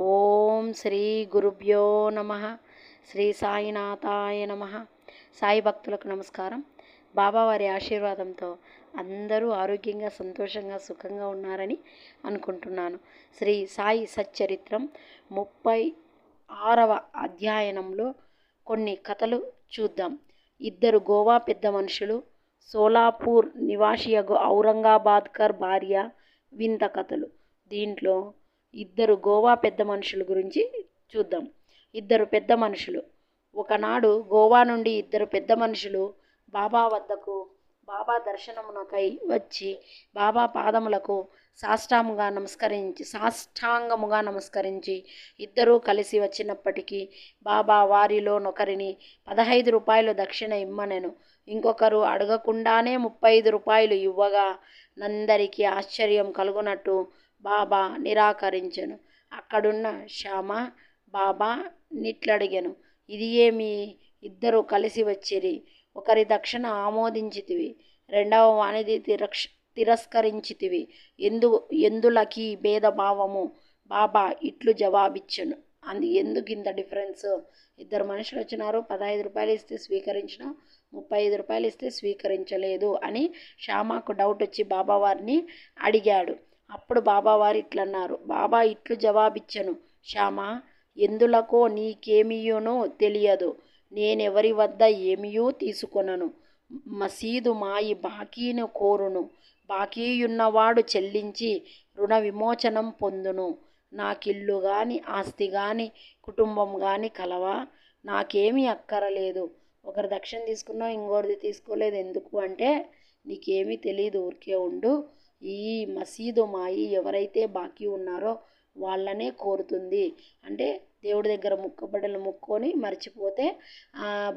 ఓం శ్రీ గురుభ్యో నమ. శ్రీ సాయినాథాయ నమ. సాయి భక్తులకు నమస్కారం. బాబావారి ఆశీర్వాదంతో అందరూ ఆరోగ్యంగా, సంతోషంగా, సుఖంగా ఉన్నారని అనుకుంటున్నాను. శ్రీ సాయి సచ్చరిత్రం 36వ అధ్యయనంలో కొన్ని కథలు చూద్దాం. ఇద్దరు గోవా పెద్ద మనుషులు, సోలాపూర్ నివాసియగు ఔరంగాబాద్కర్ భార్య వింత కథలు. దీంట్లో ఇద్దరు గోవా పెద్ద మనుషుల గురించి చూద్దాం. ఇద్దరు పెద్ద మనుషులు. ఒకనాడు గోవా నుండి ఇద్దరు పెద్ద మనుషులు బాబా వద్దకు బాబా దర్శనమునకై వచ్చి బాబా పాదములకు సాష్టాంగముగా నమస్కరించి ఇద్దరూ కలిసి వచ్చినప్పటికీ బాబా వారిలో నొకరిని 15 రూపాయలు దక్షిణ ఇమ్మనెను. ఇంకొకరు అడగకుండానే 35 రూపాయలు ఇవ్వగా నందరికీ ఆశ్చర్యం కలుగునట్టు బాబా నిరాకరించెను. అక్కడున్న శ్యామ బాబా నిట్లడిగెను, ఇది ఏమి ఇద్దరు కలిసి వచ్చిరి? ఒకరి దక్షిణ ఆమోదించితివి, రెండవ వానిది తిరస్కరించితివి, ఎందులకి భేదభావము? బాబా ఇట్లు జవాబిచ్చెను, ఎందుకు ఇంత డిఫరెన్స్? ఇద్దరు మనుషులు వచ్చినారు, 15 రూపాయలు ఇస్తే స్వీకరించిన, 35 రూపాయలు ఇస్తే స్వీకరించలేదు అని శ్యామకు డౌట్ వచ్చి బాబా వారిని అడిగాడు. అప్పుడు బాబావారు ఇట్లన్నారు. బాబా ఇట్లు జవాబిచ్చెను, శ్యామ, ఎందులకో నీకేమియోనో తెలియదు. నేనెవరి వద్ద ఏమియూ తీసుకొనను. మసీదు మాయి బాకీను కోరును. బాకీయున్నవాడు చెల్లించి రుణ విమోచనం పొందును. నాకిల్లు గాని, ఆస్తి గాని, కుటుంబం గాని కలవా? నాకేమీ అక్కరలేదు. ఒకరి దక్షిణ తీసుకున్నావు, ఇంకోరిది తీసుకోలేదు. ఎందుకు అంటే నీకేమీ తెలియదు, ఊరికే ఉండు. ఈ మసీదు మాయి ఎవరైతే బాకీ ఉన్నారో వాళ్ళనే కోరుతుంది. అంటే దేవుడి దగ్గర ముక్కబడ్డలు ముక్కొని మర్చిపోతే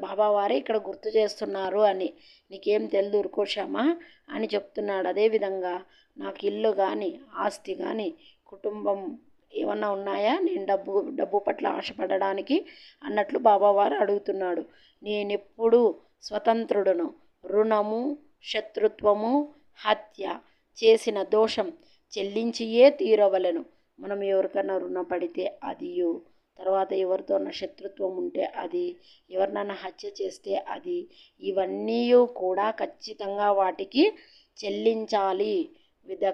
బాబావారే ఇక్కడ గుర్తు చేస్తున్నారు అని. నీకేం తెలియదు, ఊరుకోశామా అని చెప్తున్నాడు. అదేవిధంగా నాకు ఇల్లు కానీ, ఆస్తి కానీ, కుటుంబం ఏమన్నా ఉన్నాయా నేను డబ్బు పట్ల ఆశపడడానికి అన్నట్లు బాబావారు అడుగుతున్నాడు. నేనెప్పుడు స్వతంత్రుడును. రుణము, శత్రుత్వము, హత్య చేసిన దోషం చెల్లించియే తీరవలెను. మనం ఎవరికన్నా రుణపడితే అదియు, తర్వాత ఎవరితో శత్రుత్వం ఉంటే అది, ఎవరినైనా హత్య చేస్తే అది, ఇవన్నీ కూడా ఖచ్చితంగా వాటికి చెల్లించాలి.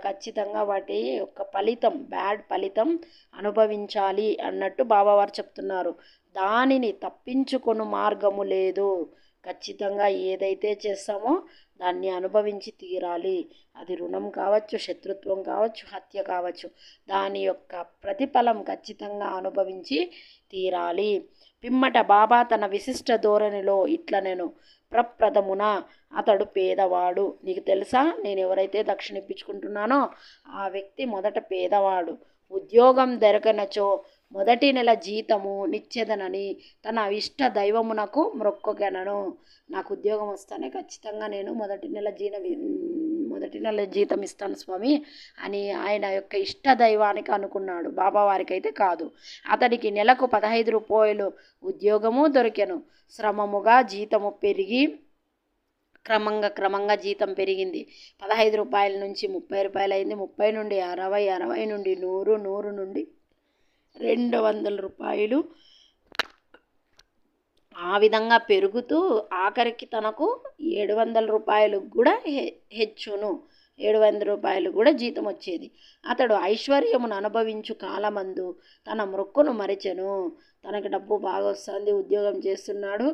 ఖచ్చితంగా వాటి యొక్క ఫలితం, బ్యాడ్ ఫలితం అనుభవించాలి అన్నట్టు బాబావారు చెప్తున్నారు. దానిని తప్పించుకొను మార్గము లేదు. ఖచ్చితంగా ఏదైతే చేస్తామో దాన్ని అనుభవించి తీరాలి. అది రుణం కావచ్చు, శత్రుత్వం కావచ్చు, హత్య కావచ్చు. దాని యొక్క ప్రతిఫలం ఖచ్చితంగా అనుభవించి తీరాలి. పిమ్మట బాబా తన విశిష్ట ధోరణిలో ఇట్లనెను, ప్రప్రథమున అతడు పేదవాడు. నీకు తెలుసా, నేను ఎవరైతే దక్షిణ ఇప్పించుకుంటున్నానో ఆ వ్యక్తి మొదట పేదవాడు. ఉద్యోగం దొరకనచో మొదటి నెల జీతము నిచ్చెదనని తన ఇష్ట దైవమునకు మొక్కగెనను. నాకు ఉద్యోగం వస్తానే ఖచ్చితంగా నేను మొదటి నెల జీతం ఇస్తాను స్వామి అని ఆయన యొక్క ఇష్ట దైవానికి అనుకున్నాడు. బాబావారికి అయితే కాదు. అతడికి నెలకు 15 రూపాయలు ఉద్యోగము దొరికెను. శ్రమముగా జీతము పెరిగి క్రమంగా జీతం పెరిగింది. 15 రూపాయల నుంచి 30 రూపాయలు అయింది. 30 నుండి 60, 60 నుండి 100, 100 నుండి 200 రూపాయలు. ఆ విధంగా పెరుగుతూ ఆఖరికి తనకు 700 రూపాయలు కూడా హెచ్చును. 700 రూపాయలు కూడా జీతం వచ్చేది. అతడు ఐశ్వర్యమును అనుభవించు కాలమందు తన మొక్కును మరిచెను. తనకి డబ్బు బాగా వస్తుంది, ఉద్యోగం చేస్తున్నాడు,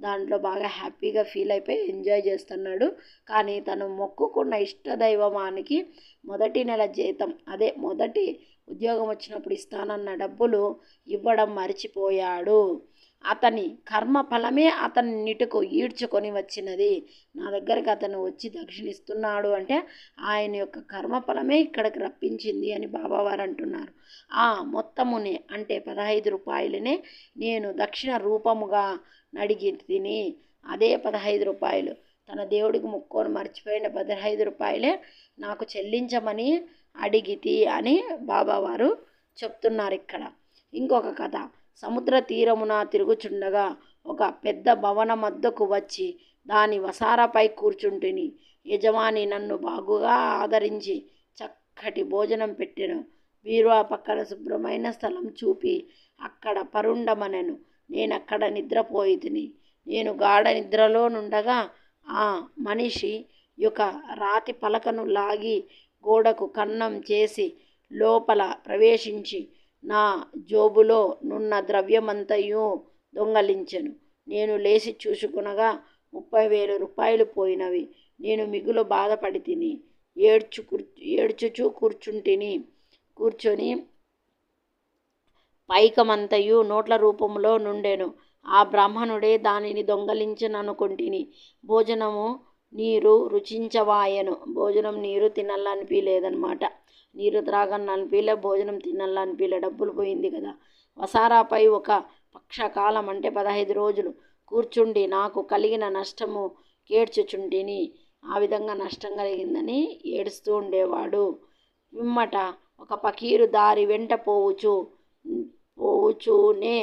దాంట్లో బాగా హ్యాపీగా ఫీల్ అయిపోయి ఎంజాయ్ చేస్తున్నాడు. కానీ తను మొక్కుకున్న ఇష్టదైవానికి మొదటి నెల జీతం, అదే మొదటి ఉద్యోగం వచ్చినప్పుడు ఇస్తానన్న డబ్బులు ఇవ్వడం మర్చిపోయాడు. అతని కర్మ ఫలమే అతని నిటుకు ఈడ్చుకొని వచ్చినది. నా దగ్గరికి అతను వచ్చి దక్షిణిస్తున్నాడు అంటే ఆయన యొక్క కర్మఫలమే ఇక్కడికి రప్పించింది అని బాబావారు అంటున్నారు. ఆ మొత్తమునే అంటే 15 రూపాయలనే నేను దక్షిణ రూపముగా నడిగి తిని, అదే 15 రూపాయలు తన దేవుడికి ముక్కొని మర్చిపోయిన 15 రూపాయలే నాకు చెల్లించమని అడిగితి అని బాబావారు చెప్తున్నారు ఇక్కడ. ఇంకొక కథ. సముద్ర తీరమున తిరుగుచుండగా ఒక పెద్ద భవనం వద్దకు వచ్చి దాని వసారాపై కూర్చుంటిని. యజమాని నన్ను బాగుగా ఆదరించి చక్కటి భోజనం పెట్టెను. బీరువా పక్కన శుభ్రమైన స్థలం చూపి అక్కడ పరుండమనెను. నేనక్కడ నిద్రపోయితిని. నేను గాఢ నిద్రలో నుండగా ఆ మనిషి యొక్క రాతి పలకను లాగి గోడకు కన్నం చేసి లోపల ప్రవేశించి నా జోబులో నున్న ద్రవ్యమంతయు దొంగలించెను. నేను లేచి చూసుకునగా 30,000 రూపాయలు పోయినవి. నేను మిగులు బాధపడి తిని ఏడ్చుచూ కూర్చొని పైకమంతయు నోట్ల రూపంలో నుండెను. ఆ బ్రాహ్మణుడే దానిని దొంగలించననుకొంటిని. భోజనము నీరు రుచించవాయెను. భోజనం నీరు తినాలనిపించలేదన్నమాట. నీరు త్రాగననిపించలే, భోజనం తినాలనిపించలే. డబ్బులు పోయింది కదా. వసారాపై ఒక పక్షకాలం అంటే 15 రోజులు కూర్చుండి నాకు కలిగిన నష్టము కేడ్చుచుంటిని. ఆ విధంగా నష్టం కలిగిందని ఏడుస్తూ ఉండేవాడు. పిమ్మట ఒక పకీరు దారి వెంట పోవుచూనే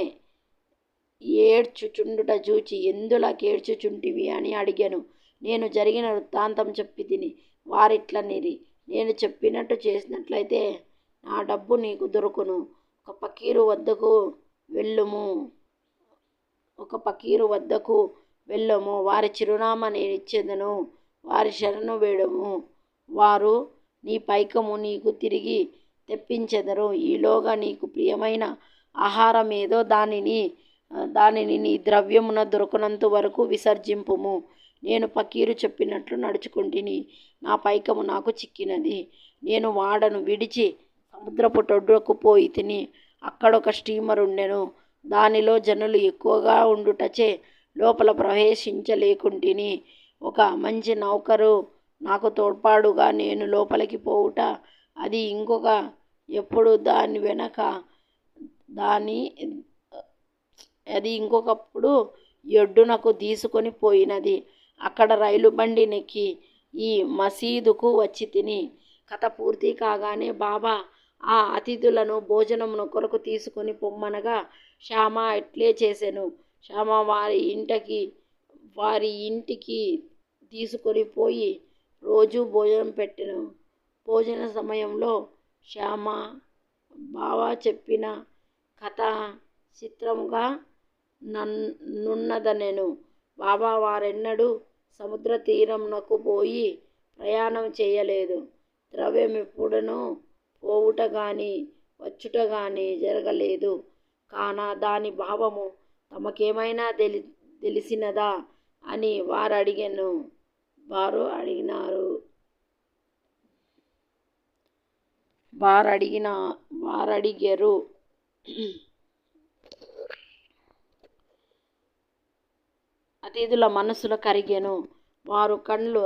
ఏడ్చుచుండుట చూచి ఎందులా కేడ్చుచుంటివి అని అడిగాను. నేను జరిగిన వృత్తాంతం చెప్పి తిని. వారిట్లనిరి, నేను చెప్పినట్టు చేసినట్లయితే నా డబ్బు నీకు దొరుకును. ఒక పకీరు వద్దకు వెళ్ళము. వారి చిరునామా నేనిచ్చేదను. వారి శరణు వేడుము. వారు నీ పైకము నీకు తిరిగి తెప్పించెదరు. ఈలోగా నీకు ప్రియమైన ఆహారమేదో దానిని నీ ద్రవ్యమున దొరకనంత వరకు విసర్జింపుము. నేను పకీరు చెప్పినట్లు నడుచుకుంటుని. నా పైకము నాకు చిక్కినది. నేను వాడను విడిచి సముద్రపు టొడ్డుకు పోయి తిని. అక్కడొక స్టీమర్ ఉండెను. దానిలో జనులు ఎక్కువగా ఉండుటచే లోపల ప్రవేశించలేకుంటిని. ఒక మంచి నౌకరు నాకు తోడ్పాటుగా నేను లోపలికి పోవుట, అది ఇంకొకప్పుడు ఒడ్డునకు తీసుకొని పోయినది. అక్కడ రైలు బండి నెక్కి ఈ మసీదుకు వచ్చి తిని. కథ పూర్తి కాగానే బాబా ఆ అతిథులను భోజనమును కొరకు తీసుకొని పొమ్మనగా శ్యామ ఎట్లే చేసెను. శ్యామ వారి ఇంటికి తీసుకొని పోయి రోజు భోజనం పెట్టెను. భోజన సమయంలో శ్యామ బాబా చెప్పిన కథ చిత్రముగా నున్నదనెను. బాబా వారెన్నడూ సముద్ర తీరమునకు పోయి ప్రయాణం చేయలేదు. ద్రవ్యమెప్పుడనూ పోవుట గాని వచ్చుట గాని జరగలేదు. కాన దాని భావము తమకేమైనా తెలిసినదా అని వారడిగెరు. అతిథుల మనసులు కరిగెను. వారు కండ్లు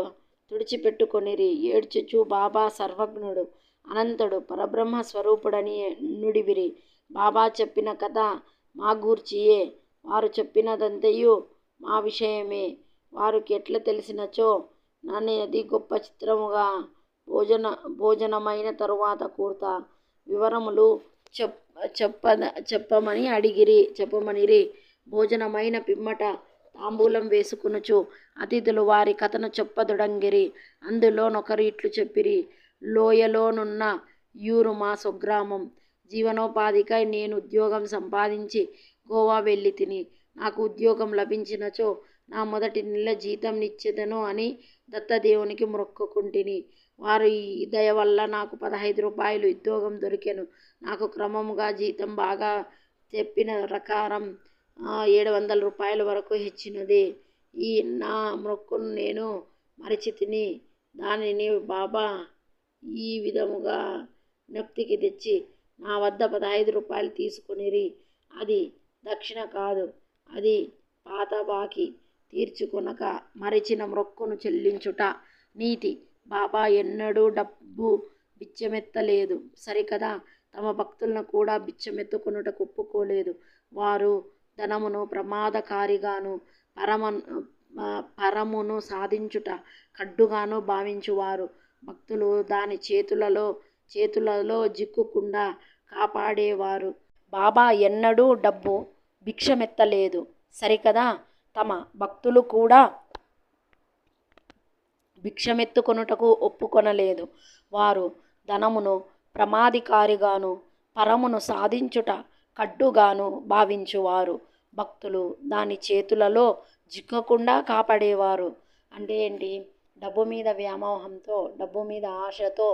తుడిచిపెట్టుకొనిరి. ఏడ్చుచూ బాబా సర్వజ్ఞుడు, అనంతుడు, పరబ్రహ్మ స్వరూపుడని నుడివిరి. బాబా చెప్పిన కథ మా గూర్చియే. వారు చెప్పినదంతయు మా విషయమే. వారికి ఎట్ల తెలిసినచో నన్నది గొప్ప చిత్రముగా భోజనమైన తరువాత కూర్త వివరములు చెప్పమనిరి. భోజనమైన పిమ్మట తాంబూలం వేసుకొనుచు అతిథులు వారి కథను చెప్పదొడంగిరి. అందులో నొకరు ఇట్లు చెప్పిరి. లోయలోనున్న యూరు మా స్వగ్రామం. జీవనోపాధికై నేను ఉద్యోగం సంపాదించి గోవా వెళ్ళి తిని. నాకు ఉద్యోగం లభించినచో నా మొదటి నెల జీతం నిచ్చెదను అని దత్తదేవునికి మొక్కుకుంటిని. వారి దయవల్ల నాకు 15 రూపాయలు ఉద్యోగం దొరికెను. నాకు క్రమముగా జీతం బాగా చెప్పిన ప్రకారం 700 రూపాయల వరకు హెచ్చినది. ఈ నా మొక్కును నేను మరచితిని. దానిని బాబా ఈ విధముగా జ్ఞప్తికి తెచ్చి నా వద్ద 15 రూపాయలు తీసుకొనిరి. అది దక్షిణ కాదు, అది పాత బాకీ తీర్చుకొనక మరచిన మొక్కును చెల్లించుట నీతి. బాబా ఎన్నడూ డబ్బు బిచ్చమెత్తలేదు సరికదా. తమ భక్తులను కూడా బిచ్చమెత్తుకొనుటకు ఒప్పుకోలేదు. వారు ధనమును ప్రమాదకారిగాను పరమును సాధించుట కడ్డుగాను భావించువారు. భక్తులు దాని చేతులలో జిక్కకుండా కాపాడేవారు. బాబా ఎన్నడూ డబ్బు భిక్షమెత్తలేదు సరికదా. తమ భక్తులు కూడా భిక్షమెత్తుకొనుటకు ఒప్పుకొనలేదు. వారు ధనమును ప్రమాదికారిగాను పరమును సాధించుట కడ్డుగాను భావించువారు. భక్తులు దాని చేతులలో చిక్కకుండా కాపాడేవారు. అంటే ఏంటి? డబ్బు మీద వ్యామోహంతో, డబ్బు మీద ఆశతో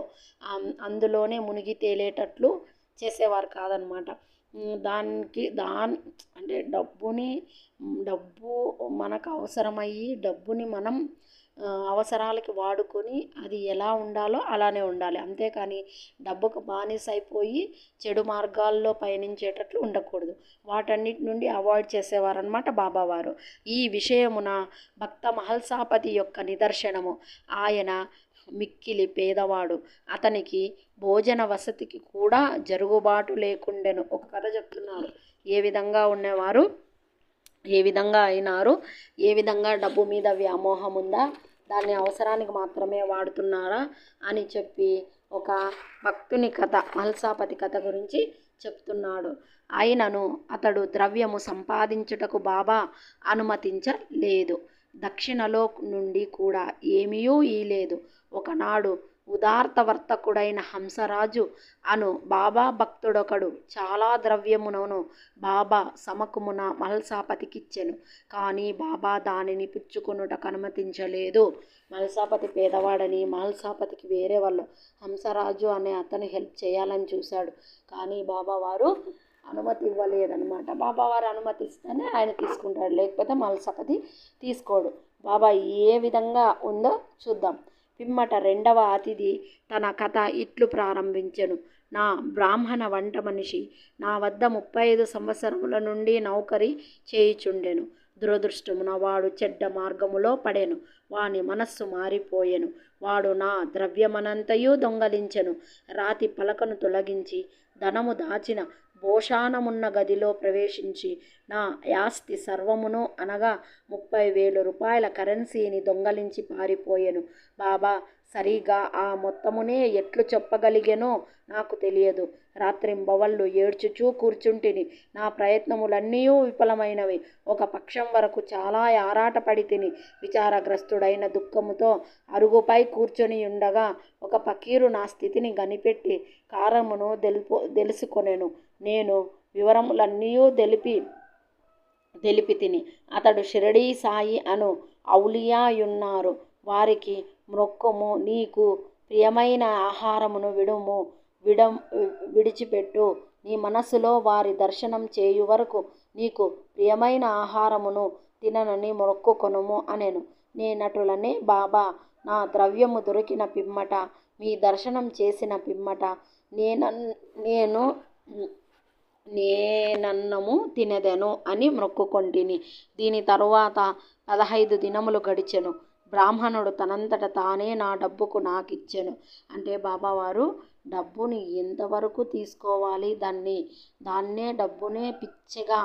అందులోనే మునిగి తేలేటట్లు చేసేవారు కాదనమాట. అంటే డబ్బు మనకు అవసరమయ్యి డబ్బుని మనం అవసరాలకి వాడుకొని అది ఎలా ఉండాలో అలానే ఉండాలి. అంతేకాని డబ్బుకు బానిస అయిపోయి చెడు మార్గాల్లో పయనించేటట్లు ఉండకూడదు. వాటన్నిటి నుండి అవాయిడ్ చేసేవారనమాట బాబావారు. ఈ విషయమున భక్త మహల్సాపతి యొక్క నిదర్శనము. ఆయన మిక్కిలి పేదవాడు. అతనికి భోజన వసతికి కూడా జరుగుబాటు లేకుండెను. ఒక కథ చెప్తున్నారు. ఏ విధంగా ఉండేవారు, ఏ విధంగా అయినారు, ఏ విధంగా డబ్బు మీద వ్యామోహం ఉందా, దాన్ని అవసరానికి మాత్రమే వాడుతున్నారా అని చెప్పి ఒక భక్తుని కథ, మహల్సాపతి కథ గురించి చెప్తున్నాడు. అయినను అతడు ద్రవ్యము సంపాదించుటకు బాబా అనుమతించలేదు. దక్షిణలో నుండి కూడా ఏమీయూ ఇయ్యలేదు. ఒకనాడు ఉదార్తవర్తకుడైన హంసరాజు అను బాబా భక్తుడొకడు చాలా ద్రవ్యమును బాబా సమకమున మహల్సాపతికిచ్చెను. కానీ బాబా దానిని పుచ్చుకొనుటకు అనుమతించలేదు. మహల్సాపతి పేదవాడని మహల్సాపతికి వేరే వాళ్ళు హంసరాజు అనే అతను హెల్ప్ చేయాలని చూశాడు. కానీ బాబావారు అనుమతి ఇవ్వలేదన్నమాట. బాబావారు అనుమతిస్తేనే ఆయన తీసుకుంటాడు, లేకపోతే మహల్సాపతి తీసుకోడు. బాబా ఏ విధంగా ఉందో చూద్దాం. పిమ్మట రెండవ అతిథి తన కథ ఇట్లు ప్రారంభించెను. నా బ్రాహ్మణ వంట మనిషి నా వద్ద 35 సంవత్సరముల నుండి నౌకరీ చేయుచుండెను. దురదృష్టమున వాడు చెడ్డ మార్గములో పడెను. వాని మనస్సు మారిపోయెను. వాడు నా ద్రవ్యమనంతయు దొంగలించెను. రాతి పలకను తొలగించి ధనము దాచిన భోషాణమున్న గదిలో ప్రవేశించి నా యాస్తి సర్వమును అనగా 30,000 రూపాయల కరెన్సీని దొంగలించి పారిపోయెను. బాబా సరిగా ఆ మొత్తమునే ఎట్లు చెప్పగలిగెనో నాకు తెలియదు. రాత్రింబవళ్ళు ఏడ్చుచూ కూర్చుంటిని. నా ప్రయత్నములన్నీ విఫలమైనవి. ఒక పక్షం వరకు చాలా ఆరాటపడి తిని విచారగ్రస్తుడైన దుఃఖముతో అరుగుపై కూర్చొని ఉండగా ఒక ఫకీరు నా స్థితిని కనిపెట్టి కారణమును తెలుసుకొనెను. నేను వివరములన్నీ తెలిపి తిని. అతడు షిరిడీ సాయి అను ఔలియాయున్నారు. వారికి మ్రొక్కుము, నీకు ప్రియమైన ఆహారమును విడిచిపెట్టు. నీ మనస్సులో వారి దర్శనం చేయు వరకు నీకు ప్రియమైన ఆహారమును తిననని మొక్కుకొనుము అనెను. నేనటులనే బాబా నా ద్రవ్యము దొరికిన పిమ్మట, మీ దర్శనం చేసిన పిమ్మట నేనన్నము తినెదను అని మొక్కుకొంటిని. దీని తరువాత 15 దినములు గడిచెను. బ్రాహ్మణుడు తనంతట తానే నా డబ్బుకు నాకిచ్చెను. అంటే బాబావారు డబ్బుని ఎంతవరకు తీసుకోవాలి, దాన్నే డబ్బునే పిచ్చిగా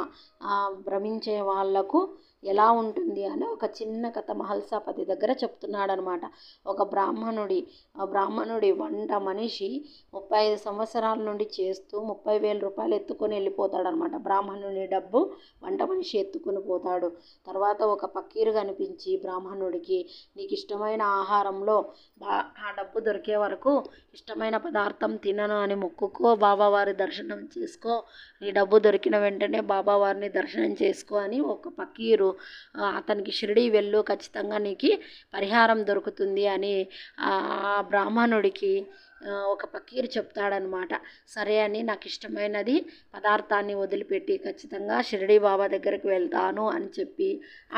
భ్రమించే వాళ్లకు ఎలా ఉంటుంది అని ఒక చిన్న కథ మహల్సాపతి దగ్గర చెప్తున్నాడనమాట. ఒక బ్రాహ్మణుడి వంట మనిషి 35 సంవత్సరాల నుండి చేస్తూ 30,000 రూపాయలు ఎత్తుకొని వెళ్ళిపోతాడనమాట. బ్రాహ్మణుని డబ్బు వంట మనిషి ఎత్తుకొని పోతాడు. తర్వాత ఒక ఫకీరు కనిపించి బ్రాహ్మణుడికి, నీకు ఇష్టమైన ఆహారంలో ఆ డబ్బు దొరికే వరకు ఇష్టమైన పదార్థం తినను అని మొక్కుకో, బాబావారి దర్శనం చేసుకో, నీ డబ్బు దొరికిన వెంటనే బాబావారిని దర్శనం చేసుకో అని ఒక ఫకీరు అతనికి షిరిడీ వెళ్ళు, ఖచ్చితంగా నీకు పరిహారం దొరుకుతుంది అని ఆ బ్రాహ్మణుడికి ఒక ఫకీరు చెప్తాడనమాట. సరే అని నాకు ఇష్టమైనది పదార్థాన్ని వదిలిపెట్టి ఖచ్చితంగా షిరిడీ బాబా దగ్గరికి వెళ్తాను అని చెప్పి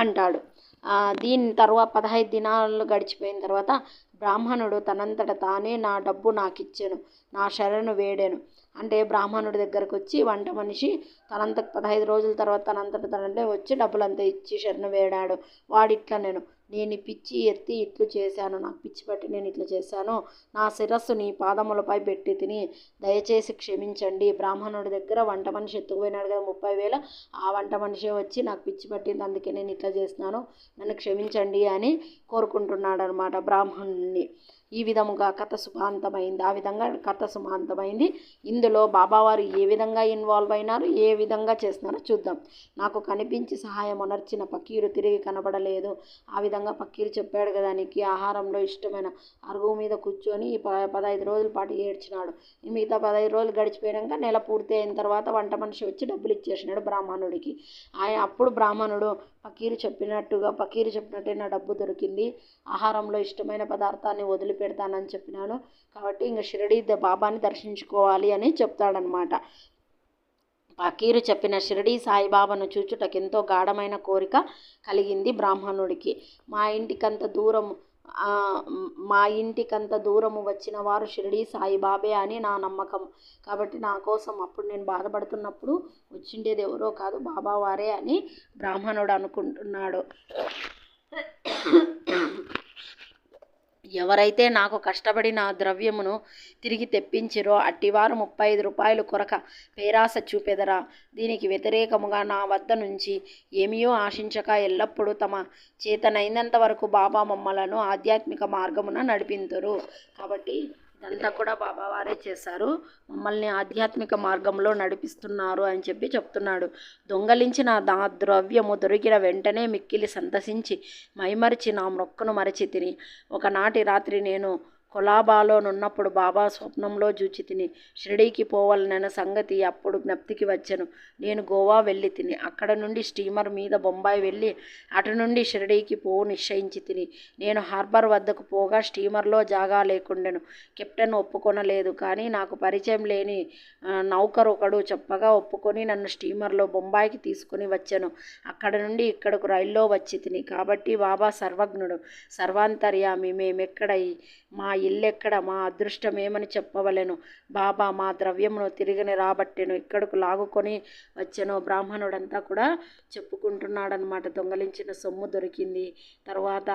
అంటాడు. దీని తర్వాత 15 దినాలు గడిచిపోయిన తర్వాత బ్రాహ్మణుడు తనంతట తానే నా డబ్బు నాకిచ్చెను. నా శరణు వేడెను. అంటే బ్రాహ్మణుడి దగ్గరకు వచ్చి వంట మనిషి 15 రోజుల తర్వాత తనంతట తనంటే వచ్చి డబ్బులంతా ఇచ్చి శరణు వేడాడు. వాడిట్లా నేను పిచ్చి ఎత్తి ఇట్లు చేశాను, నాకు పిచ్చి పట్టి నేను ఇట్లా చేశాను, నా శిరస్సు నీ పాదములపై పెట్టి తిని దయచేసి క్షమించండి. బ్రాహ్మణుడి దగ్గర వంట మనిషి ఎత్తుకుపోయినాడు కదా 30,000, ఆ వంట మనిషి వచ్చి నాకు పిచ్చి పట్టింది, అందుకే నేను ఇట్లా చేస్తున్నాను, నన్ను క్షమించండి అని కోరుకుంటున్నాడు అనమాట బ్రాహ్మణుని. ఈ విధముగా కథ సుఖాంతమైంది. ఆ విధంగా కథ సుఖాంతమైంది. ఇందులో బాబావారు ఏ విధంగా ఇన్వాల్వ్ అయినారు, ఏ విధంగా చేస్తున్నారో చూద్దాం. నాకు కనిపించి సహాయం అనర్చిన పకీరు తిరిగి కనబడలేదు. ఆ విధంగా పకీరు చెప్పాడు కదా, నీకు ఆహారంలో ఇష్టమైన అరుగు మీద కూర్చొని 15 రోజుల పాటు ఏడ్చినాడు. మిగతా 15 రోజులు గడిచిపోయాక నెల పూర్తి అయిన తర్వాత వంట మనిషి వచ్చి డబ్బులు ఇచ్చేసినాడు బ్రాహ్మణుడికి. అప్పుడు బ్రాహ్మణుడు పకీరు చెప్పినట్టే నా డబ్బు దొరికింది, ఆహారంలో ఇష్టమైన పదార్థాన్ని వదిలిపెడతానని చెప్పినాను, కాబట్టి ఇంక షిరిడి బాబాని దర్శించుకోవాలి అని చెప్తాడనమాట. ఫకీరు చెప్పిన షిరిడి సాయిబాబాను చూచుటకెంతో గాఢమైన కోరిక కలిగింది బ్రాహ్మణుడికి. మా ఇంటికంత దూరము వచ్చిన వారు షిరిడి సాయిబాబే అని నా నమ్మకం. కాబట్టి నా కోసం అప్పుడు నేను బాధపడుతున్నప్పుడు వచ్చిండేది ఎవరో కాదు, బాబావారే అని బ్రాహ్మణుడు అనుకుంటున్నాడు. ఎవరైతే నాకు కష్టపడి నా ద్రవ్యమును తిరిగి తెప్పించిరో అట్టివారు 35 రూపాయలు కొరక పేరాస చూపెదరా. దీనికి వ్యతిరేకముగా నా వద్ద నుంచి ఏమీయో ఆశించక ఎల్లప్పుడూ తమ చేతనైనంత వరకు బాబా మమ్మలను ఆధ్యాత్మిక మార్గమున నడిపింతురు. కాబట్టి ఇదంతా కూడా బాబావారే చేశారు, మమ్మల్ని ఆధ్యాత్మిక మార్గంలో నడిపిస్తున్నారు అని చెప్తున్నాడు. దొంగలించిన నా ద్రవ్యము దొరికిన వెంటనే మిక్కిలి సంతసించి మైమరిచి నా మొక్కను మరచి తిని. ఒకనాటి రాత్రి నేను కొలాబాలోనున్నప్పుడు బాబా స్వప్నంలో జూచి తిని షిరిడీకి పోవాలన్న సంగతి అప్పుడు జ్ఞప్తికి వచ్చెను. నేను గోవా వెళ్ళి తిని అక్కడ నుండి స్టీమర్ మీద బొంబాయి వెళ్ళి అటు నుండి షిరిడీకి నిశ్చయించి తిని. నేను హార్బర్ వద్దకు పోగా స్టీమర్లో జాగా లేకుండెను. కెప్టెన్ ఒప్పుకొనలేదు, కానీ నాకు పరిచయం లేని నౌకరు ఒకడు చెప్పగా ఒప్పుకొని నన్ను స్టీమర్లో బొంబాయికి తీసుకుని వచ్చెను. అక్కడ నుండి ఇక్కడకు రైల్లో వచ్చి తిని. కాబట్టి బాబా సర్వజ్ఞుడు, సర్వాంతర్యామి, మేమెక్కడ, మా ఇల్లెక్కడ, మా అదృష్టమేమని చెప్పవలెను. బాబా మా ద్రవ్యమును తిరిగిని రాబట్టెను, ఇక్కడకు లాగుకొని వచ్చెను. బ్రాహ్మణుడంతా కూడా చెప్పుకుంటున్నాడనమాట. దొంగలించిన సొమ్ము దొరికింది, తర్వాత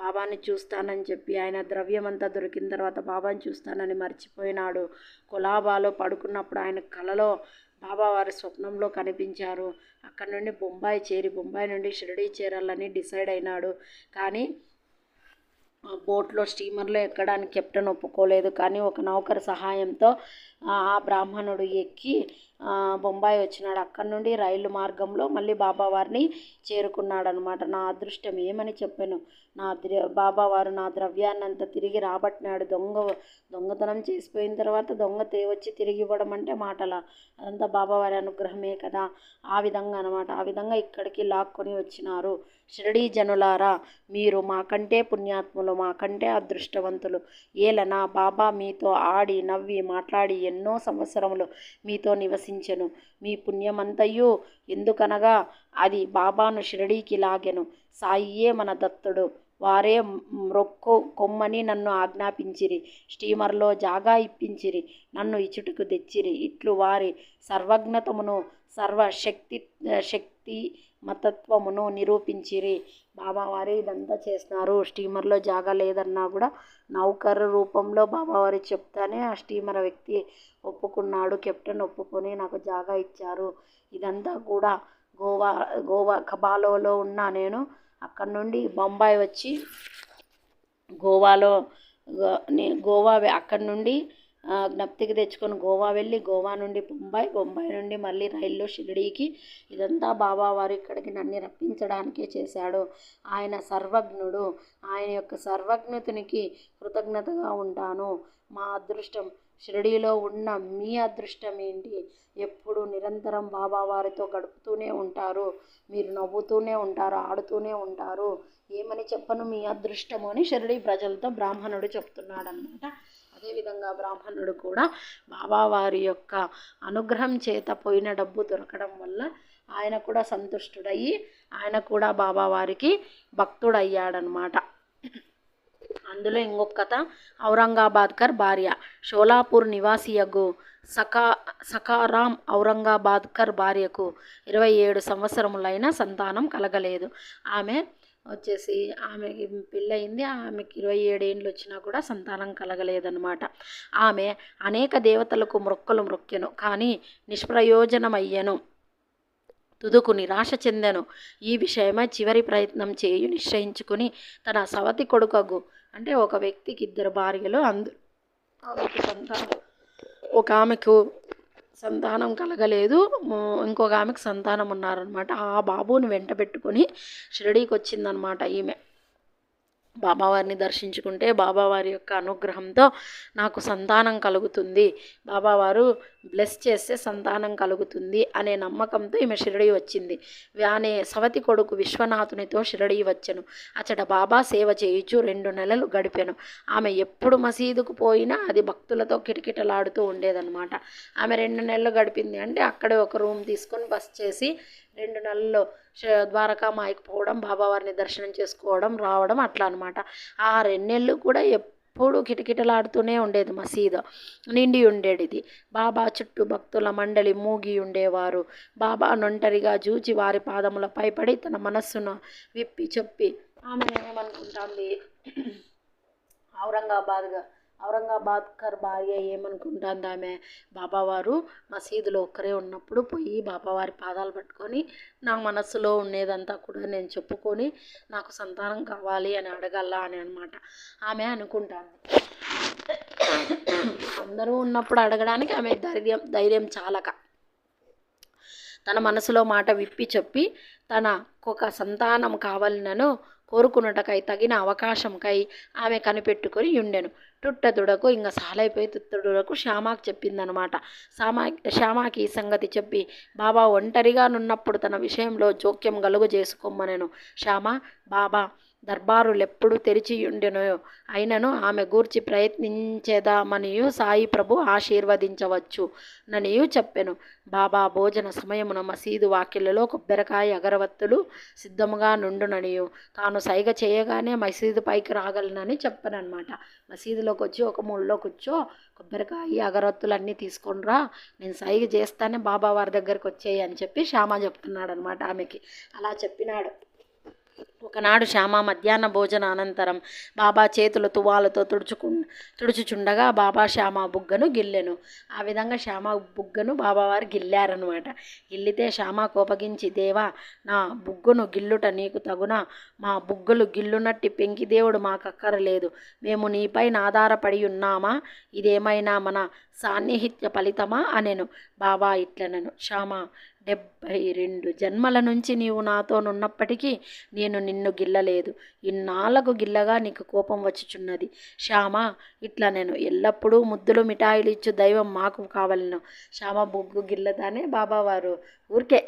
బాబాని చూస్తానని చెప్పి ఆయన ద్రవ్యమంతా దొరికిన తర్వాత బాబాని చూస్తానని మర్చిపోయినాడు. కొలాబాలో పడుకున్నప్పుడు ఆయన కలలో బాబావారి స్వప్నంలో కనిపించారు. అక్కడ నుండి బొంబాయి నుండి షిరిడీ చేరాలని డిసైడ్ అయినాడు. కానీ బోట్లో స్టీమర్లో ఎక్కడానికి కెప్టెన్ ఒప్పుకోలేదు. కానీ ఒక నౌకరు సహాయంతో ఆ బ్రాహ్మణుడు ఎక్కి బొంబాయి వచ్చినాడు. అక్కడి నుండి రైలు మార్గంలో మళ్ళీ బాబావారిని చేరుకున్నాడు అనమాట. నా అదృష్టం ఏమని చెప్పాను, బాబావారు నా ద్రవ్యాన్నంతా తిరిగి రాబట్టినాడు. దొంగతనం చేసిపోయిన తర్వాత దొంగ వచ్చి తిరిగి ఇవ్వడం అంటే మాటలా, అదంతా బాబావారి అనుగ్రహమే కదా. ఆ విధంగా అనమాట. ఆ విధంగా ఇక్కడికి లాక్కొని వచ్చినారు. షిరిడీ జనులారా, మీరు మాకంటే పుణ్యాత్ములు, మాకంటే అదృష్టవంతులు. ఏలనా బాబా మీతో ఆడి నవ్వి మాట్లాడి ఎన్నో సంవత్సరములు మీతో నివసించెను. మీ పుణ్యమంతయు ఎందుకనగా అది బాబాను షిరిడీకి లాగెను. సాయియే మన దత్తుడు, వారే కొమ్మని నన్ను ఆజ్ఞాపించిరి. స్టీమర్లో జాగా ఇప్పించిరి, నన్ను ఇచుటకు తెచ్చిరి. ఇట్లు వారి సర్వజ్ఞతమును శక్తి మతత్వమును నిరూపించిరి. బాబావారి ఇదంతా చేస్తున్నారు. స్టీమర్లో జాగా లేదన్నా కూడా నౌకర్ రూపంలో బాబావారి చెప్తానే ఆ స్టీమర్ వ్యక్తి ఒప్పుకున్నాడు. కెప్టెన్ ఒప్పుకొని నాకు జాగా ఇచ్చారు. ఇదంతా కూడా గోవా కబాలోలో ఉన్నా నేను. అక్కడ నుండి బొంబాయి వచ్చి గోవా అక్కడి నుండి జ్ఞప్తికి తెచ్చుకొని గోవా వెళ్ళి గోవా నుండి బొంబాయి నుండి మళ్ళీ రైల్లో షిరిడీకి. ఇదంతా బాబావారు ఇక్కడికి నన్ను రప్పించడానికే చేశాడు. ఆయన సర్వజ్ఞుడు. ఆయన యొక్క సర్వజ్ఞతునికి కృతజ్ఞతగా ఉంటాను. మా అదృష్టం షిరిడీలో ఉన్న మీ అదృష్టం ఏంటి? ఎప్పుడు నిరంతరం బాబావారితో గడుపుతూనే ఉంటారు, మీరు నవ్వుతూనే ఉంటారు, ఆడుతూనే ఉంటారు. ఏమని చెప్పను మీ అదృష్టము అని షిరిడీ ప్రజలతో బ్రాహ్మణుడు చెప్తున్నాడనమాట. అదేవిధంగా బ్రాహ్మణుడు కూడా బాబావారి యొక్క అనుగ్రహం చేత పోయిన డబ్బు దొరకడం వల్ల ఆయన కూడా సంతుష్టుడయ్యి ఆయన కూడా బాబావారికి భక్తుడయ్యాడనమాట. అందులో ఇంకొక కథ, ఔరంగాబాద్కర్ భార్య. షోలాపూర్ నివాసియగు సఖారాం ఔరంగాబాద్కర్ భార్యకు 27 సంవత్సరములైన సంతానం కలగలేదు. ఆమెకి పెళ్ళయింది. ఆమెకి 27 ఏండ్లు వచ్చినా కూడా సంతానం కలగలేదన్నమాట. ఆమె అనేక దేవతలకు మొక్కెను, కానీ నిష్ప్రయోజనమయ్యెను. తుదుకు నిరాశ చెందెను. ఈ విషయమై చివరి ప్రయత్నం చేయు నిశ్చయించుకుని తన సవతి కొడుకగు అంటే ఒక వ్యక్తికి 2 భార్యలు, ఆమెకు ఒక ఆమెకు సంతానం కలగలేదు, ఇంకొక ఆమెకు సంతానం ఉన్నారనమాట. ఆ బాబుని వెంట పెట్టుకొని షిరిడీకి వచ్చిందనమాట ఈమె. బాబావారిని దర్శించుకుంటే బాబావారి యొక్క అనుగ్రహంతో నాకు సంతానం కలుగుతుంది, బాబావారు బ్లెస్ చేస్తే సంతానం కలుగుతుంది అనే నమ్మకంతో ఈమె షిరిడీ వచ్చింది. ఆమె సవతి కొడుకు విశ్వనాథునితో షిరిడీ వచ్చెను. అచ్చట బాబా సేవ చేయుచు 2 నెలలు గడిపెను. ఆమె ఎప్పుడు మసీదుకు పోయినా అది భక్తులతో కిటకిటలాడుతూ ఉండేదన్నమాట. ఆమె 2 నెలలు గడిపింది అంటే అక్కడే ఒక రూమ్ తీసుకొని బస్ చేసి 2 నెలల్లో ద్వారకామాయికి పోవడం, బాబావారిని దర్శనం చేసుకోవడం, రావడం అట్లా అనమాట. ఆ 2 నెలలు కూడా ఎప్పుడు కిటకిటలాడుతూనే ఉండేది మసీదు, నిండి ఉండేది. బాబా చుట్టూ భక్తుల మండలి మూగి ఉండేవారు. బాబా నొంటరిగా జూచి వారి పాదములపై పడి తన మనస్సును విప్పి చెప్పి ఆమె ఏమనుకుంటుంది, ఔరంగాబాద్కర్ భార్య ఏమనుకుంటుంది, ఆమె బాబావారు మసీదులో ఒక్కరే ఉన్నప్పుడు పోయి బాబావారి పాదాలు పట్టుకొని నా మనస్సులో ఉండేదంతా కూడా నేను చెప్పుకొని నాకు సంతానం కావాలి అని అడగల్లా అని అనమాట ఆమె అనుకుంటాను. అందరూ ఉన్నప్పుడు అడగడానికి ఆమె ధైర్యం చాలక తన మనసులో మాట విప్పి చెప్పి తనకొక సంతానం కావాలనను కోరుకున్నటకై తగిన అవకాశంకై ఆమె కనిపెట్టుకొని ఉండెను. తుట్టదుడకు ఇంకా సాలైపోయి తుట్టదుడకు శ్యామాకి చెప్పిందనమాట. శ్యామాకి ఈ సంగతి చెప్పి బాబా ఒంటరిగా నున్నప్పుడు తన విషయంలో జోక్యం గలుగు చేసుకోమనెను. శ్యామ బాబా దర్బారులెప్పుడు తెరిచియుండెనో అయినను ఆమె గూర్చి ప్రయత్నించేదామనియు సాయి ప్రభు ఆశీర్వదించవచ్చు ననియు చెప్పెను. బాబా భోజన సమయమున మసీదు వాకిళ్లలో కొబ్బరికాయ అగరవత్తులు సిద్ధముగా నుండుననియు తాను సైగ చేయగానే మసీదు పైకి రాగలనని చెప్పనమాట. మసీదులోకి వచ్చి ఒక మూలలో కూర్చో, కొబ్బరికాయ అగరవత్తులు అన్నీ తీసుకొని రా, నేను సైగ చేస్తానే బాబా వారి దగ్గరికి వచ్చేయి అని చెప్పి శ్యామ చెప్తున్నాడు అనమాట ఆమెకి. అలా చెప్పినాడు. ఒకనాడు శ్యామ మధ్యాహ్న భోజన అనంతరం బాబా చేతులు తువాలతో తుడుచుచుండగా బాబా శ్యామ బుగ్గను గిల్లెను. ఆ విధంగా శ్యామ బుగ్గను బాబావారు గిల్లారనమాట. గిల్లితే శ్యామ కోపగించి, దేవా నా బుగ్గను గిల్లుట నీకు తగునా? మా బుగ్గలు గిల్లునట్టి పెంకిదేవుడు మాకక్కరలేదు, మేము నీపైన ఆధారపడి ఉన్నామా, ఇదేమైనా మన సాన్నిహిత్య ఫలితమా అనెను. బాబా ఇట్లనెను, శ్యామ 72 జన్మల నుంచి నీవు నాతోనున్నప్పటికీ నేను నిన్ను గిల్లలేదు, ఇన్నాళ్లకు గిల్లగా నీకు కోపం వచ్చుచున్నది. శ్యామ ఇట్లా నేను ఎల్లప్పుడూ ముద్దులు మిఠాయిలు ఇచ్చు దైవం మాకు కావాలను. శ్యామ బుగ్గు గిల్లదానే బాబావారు ఊరికే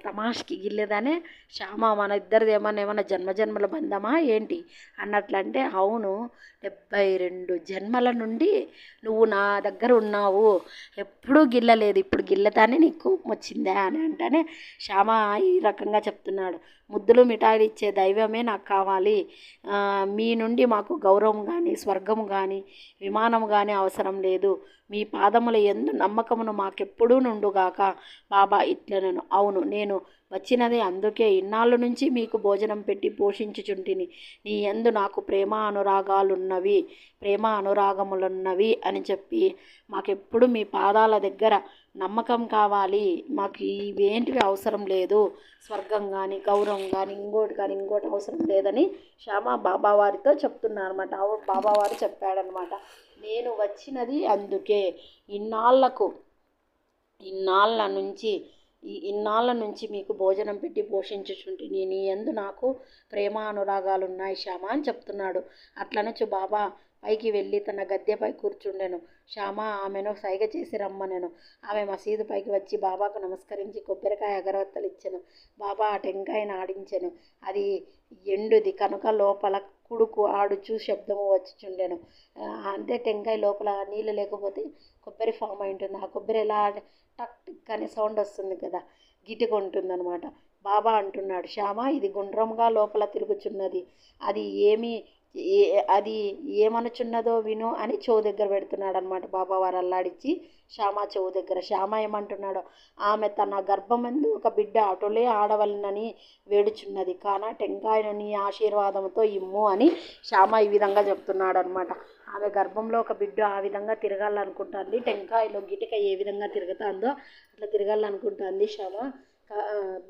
తమాష్కి గిల్లదానే. శ్యామ మన ఇద్దరిది ఏమన్నా జన్మజన్మల బంధమా ఏంటి అన్నట్లంటే, అవును 72 జన్మల నుండి నువ్వు నా దగ్గర ఉన్నావు, ఎప్పుడూ గిల్లలేదు, ఇప్పుడు గిల్లతానే నీకు కోపం వచ్చిందా అని అంటేనే శ్యామ ఈ రకంగా చెప్తున్నాడు. ముద్దులు మిఠాయిలు ఇచ్చే దైవమే నాకు కావాలి, మీ నుండి మాకు గౌరవం కానీ స్వర్గం కానీ విమానం కానీ అవసరం లేదు, మీ పాదముల యందు నమ్మకమును మాకెప్పుడూ నుండుగాక. బాబా ఇట్లనెను, అవును నేను వచ్చినది అందుకే, ఇన్నాళ్ళ నుంచి మీకు భోజనం పెట్టి పోషించుచుంటిని, నీ యందు నాకు ప్రేమ అనురాగములున్నవి అని చెప్పి మాకెప్పుడు మీ పాదాల దగ్గర నమ్మకం కావాలి, మాకు ఇవేంటివి అవసరం లేదు, స్వర్గం కానీ గౌరవం కానీ ఇంకోటి అవసరం లేదని శ్యామ బాబావారితో చెప్తున్నారన్నమాట. బాబావారు చెప్పాడనమాట, నేను వచ్చినది అందుకే, ఇన్నాళ్ళ నుంచి మీకు భోజనం పెట్టి పోషించుచుంటిని, నీ యందు నాకు ప్రేమ అనురాగాలు ఉన్నాయి శ్యామ అని చెప్తున్నాడు. అట్లనొచ్చు బాబా పైకి వెళ్ళి తన గద్దెపై కూర్చుండెను. శ్యామ ఆమెను సైగ చేసి రమ్మనెను. ఆమె మసీదు పైకి వచ్చి బాబాకు నమస్కరించి కొబ్బరికాయ అగరవత్తలు ఇచ్చెను. బాబా ఆ టెంకాయను ఆడించెను. అది ఎండుది కనుక లోపల కుడుకు ఆడుచు శబ్దము వచ్చుచుండెను. అంటే టెంకాయ లోపల నీళ్ళు లేకపోతే కొబ్బరి ఫామ్ అయి ఉంటుంది. ఆ కొబ్బరి ఎలా టక్ టిక్ అనే సౌండ్ వస్తుంది కదా, గిటిగా ఉంటుంది అనమాట. బాబా అంటున్నాడు, శ్యామ ఇది గుండ్రంగా లోపల తిరుగుచున్నది, అది ఏమనుచున్నదో విను అని చెవు దగ్గర పెడుతున్నాడు అనమాట. బాబావారు అల్లాడించి శ్యామ చెవు దగ్గర. శ్యామ ఏమంటున్నాడో, ఆమె తన గర్భమందు ఒక బిడ్డ అటులే ఆడవలనని వేడుచున్నది కాన టెంకాయను నీ ఆశీర్వాదంతో ఇమ్ము అని శ్యామ ఈ విధంగా చెప్తున్నాడు అనమాట. ఆమె గర్భంలో ఒక బిడ్డ ఆ విధంగా తిరగాలనుకుంటుంది, టెంకాయలో గిటిక ఏ విధంగా తిరుగుతుందో అట్లా తిరగాలనుకుంటుంది శ్యామ.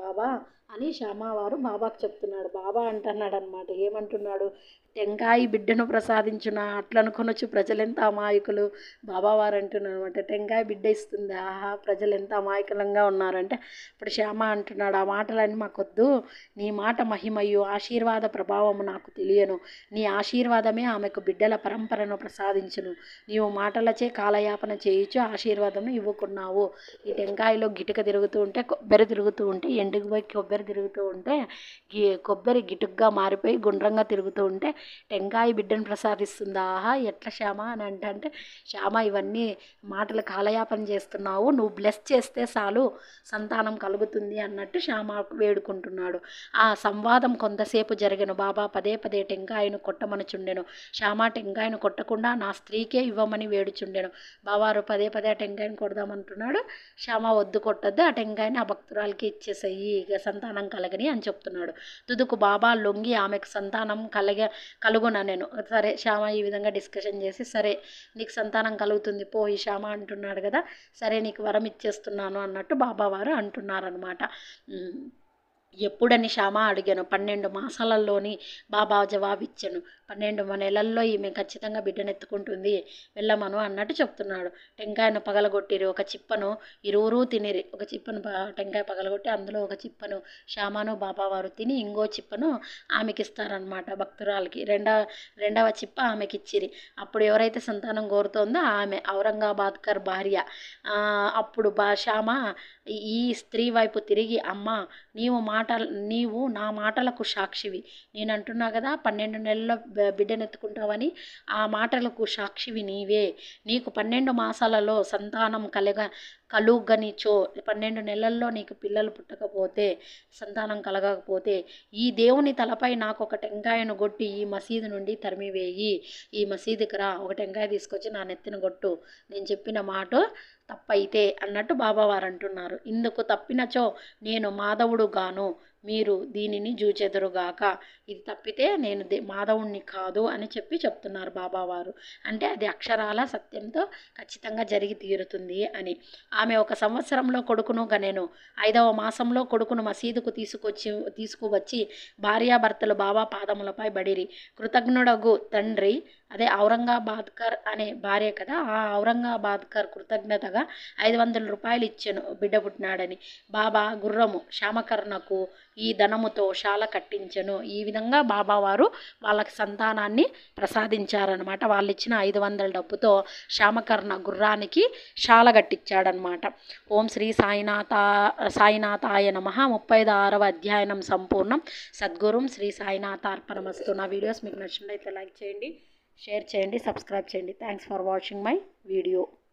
బాబా అని శ్యామవారు బాబాకు చెప్తున్నాడు. బాబా అంటున్నాడు అనమాట, ఏమంటున్నాడు, టెంకాయి బిడ్డను ప్రసాదించున అట్లనుకొనొచ్చు ప్రజలెంత అమాయకులు. బాబావారు అంటున్నారు అనమాట, టెంకాయ బిడ్డ ఇస్తుంది, ఆహా ప్రజలు ఎంత అమాయకులంగా ఉన్నారంటే. ఇప్పుడు శ్యామ అంటున్నాడు, ఆ మాటలన్నీ మాకొద్దు, నీ మాట మహిమయు ఆశీర్వాద ప్రభావము నాకు తెలియను, నీ ఆశీర్వాదమే ఆమెకు బిడ్డల పరంపరను ప్రసాదించును. నీవు మాటలచే కాలయాపన చేయించు ఆశీర్వాదం ఇవ్వుకున్నావు. ఈ టెంకాయలో గిటుక తిరుగుతూ ఉంటే, కొబ్బరి తిరుగుతూ ఉంటే, ఎండుకుపోయి కొబ్బరి తిరుగుతూ ఉంటే, కొబ్బరి గిటుగ్గా మారిపోయి గుండ్రంగా తిరుగుతూ ఉంటే టెంకాయ బిడ్డను ప్రసాదిస్తుందా, ఆహా ఎట్లా శ్యామ అని అంటే, శ్యామ ఇవన్నీ మాటలు కాలయాపన చేస్తున్నావు, నువ్వు బ్లెస్ చేస్తే చాలు సంతానం కలుగుతుంది అన్నట్టు శ్యామ వేడుకుంటున్నాడు. ఆ సంవాదం కొంతసేపు జరిగెను. బాబా పదే పదే టెంకాయను కొట్టమనుచుండెను. శ్యామ టెంకాయను కొట్టకుండా నా స్త్రీకే ఇవ్వమని వేడుచుండెను. బావారు పదే పదే ఆ టెంకాయను కొడదామంటున్నాడు. శ్యామ వద్దు, కొట్టద్దు, ఆ టెంకాయని ఆ భక్తురాలకి ఇచ్చేసేయి, ఇక సంతానం కలగని అని చెప్తున్నాడు. తుదుకు బాబా లొంగి ఆమెకు సంతానం కలుగుననెను. సరే శ్యామ ఈ విధంగా డిస్కషన్ చేసి, సరే నీకు సంతానం కలుగుతుంది పో, ఈ శ్యామ అంటున్నాడు కదా, సరే నీకు వరం ఇచ్చేస్తున్నాను అన్నట్టు బాబావారు అంటున్నారనమాట. ఎప్పుడని శ్యామ అడిగాను. 12 మాసాలలోని బాబా జవాబిచ్చాను. 12 నెలల్లో ఈమె ఖచ్చితంగా బిడ్డనెత్తుకుంటుంది, వెళ్ళమను అన్నట్టు చెప్తున్నాడు. టెంకాయను పగలగొట్టిరి, ఒక చిప్పను ఇరువురు తినిరి. ఒక చిప్పను టెంకాయ పగలగొట్టి అందులో ఒక చిప్పను శ్యామను బాబావారు తిని, ఇంకో చిప్పను ఆమెకి ఇస్తారనమాట భక్తురాలకి. రెండవ చిప్ప ఆమెకి ఇచ్చిరి. అప్పుడు ఎవరైతే సంతానం కోరుతోందో ఆమె ఔరంగాబాద్కర్ భార్య. అప్పుడు శ్యామ ఈ స్త్రీ వైపు తిరిగి, అమ్మ నీవు నా మాటలకు సాక్షివి, నేను అంటున్నా కదా 12 నెలల్లో బిడ్డనెత్తుకుంటావని, ఆ మాటలకు సాక్షివి నీవే. నీకు 12 మాసాలలో సంతానం కలుగనిచో, 12 నెలల్లో నీకు పిల్లలు పుట్టకపోతే, సంతానం కలగకపోతే, ఈ దేవుని తలపై నాకు ఒక టెంకాయను కొట్టి ఈ మసీదు నుండి తరిమివేయి. ఈ మసీదుకి రా, ఒక టెంకాయ తీసుకొచ్చి నా నెత్తిన కొట్టు, నేను చెప్పిన మాట తప్పైతే అన్నట్టు బాబావారు అంటున్నారు. ఇందుకు తప్పినచో నేను మాధవుడు గాను, మీరు దీనిని జూచెదరుగాక. ఇది తప్పితే నేను మాధవుణ్ణి కాదు అని చెప్తున్నారు బాబావారు. అంటే అది అక్షరాల సత్యంతో ఖచ్చితంగా జరిగి తీరుతుంది అని. ఆమె 1 సంవత్సరంలో కొడుకును గనెను. 5వ మాసంలో కొడుకును మసీదుకు తీసుకువచ్చి భార్యాభర్తలు బాబా పాదములపై బడిరి. కృతజ్ఞుడగు తండ్రి, అదే ఔరంగాబాద్కర్ అనే భార్య కదా, ఆ ఔరంగాబాద్కర్ కృతజ్ఞతగా 500 రూపాయలు ఇచ్చెను బిడ్డ పుట్టినాడని. బాబా గుర్రము శ్యామకర్ణకు ఈ ధనముతో శాల కట్టించెను. ఈ విధంగా బాబావారు వాళ్ళకి సంతానాన్ని ప్రసాదించారనమాట. వాళ్ళు ఇచ్చిన 500 డబ్బుతో శ్యామకర్ణ గుర్రానికి శాల కట్టించాడనమాట. ఓం శ్రీ సాయినాథాయ నమః. 36వ అధ్యాయం సంపూర్ణం. సద్గురుం శ్రీ సాయినాథార్పణమస్తు. నా వీడియోస్ మీకు నచ్చినట్లయితే లైక్ చేయండి, షేర్ చేయండి, సబ్స్క్రైబ్ చేయండి. Thanks for watching my video.